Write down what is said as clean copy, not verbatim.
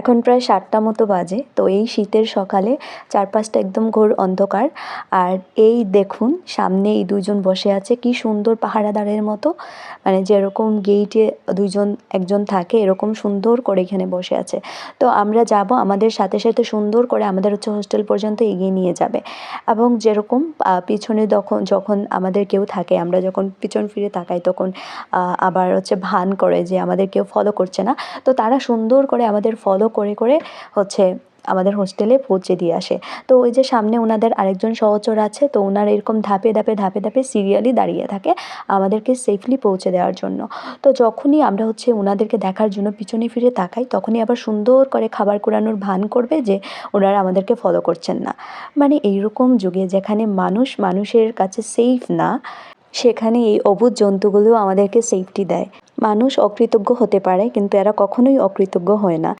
এখন প্রায় 7টা মতো বাজে। তো এই শীতের সকালে চারপাশটা একদম ঘোর অন্ধকার। আর এই দেখুন সামনে এই দুইজন বসে আছে, কি সুন্দর পাহারাদারের মতো, মানে যেরকম গেইটে একজন থাকে এরকম সুন্দর করে এখানে বসে আছে। তো আমরা যাব, আমাদের সাথে সাথে সুন্দর করে আমাদের হোস্টেল পর্যন্ত এগিয়ে নিয়ে যাবে। এবং যেরকম পিছনে যখন আমাদের কেউ থাকে, আমরা যখন পিছন ফিরে তাকাই তখন আবার ভান করে যে আমাদের কেউ ফলো করছে না। তো তারা সুন্দর করে আমাদের ফলো করে করে আমাদের হোস্টেলে পৌঁছে দিয়ে আসে। তো ওই যে সামনে ওনাদের আরেকজন সহচর আছে, তো ওনারা এরকম ধাপে ধাপে ধাপে ধাপে সিরিয়ালি দাঁড়িয়ে থাকে আমাদেরকে সেফলি পৌঁছে দেওয়ার জন্য। তো যখনই আমরা ওনাদেরকে দেখার জন্য পিছনে ফিরে তাকাই, তখনই আবার সুন্দর করে খাবার কুড়ানোর ভান করবে যে ওনারা আমাদেরকে ফলো করছেন না। মানে এইরকম যুগে যেখানে মানুষের কাছে সেফ না, সেখানে এই অবুঝ জন্তুগুলো আমাদেরকে সেফটি দেয়। মানুষ অকৃতজ্ঞ হতে পারে, কিন্তু এরা কখনোই অকৃতজ্ঞ হয় না।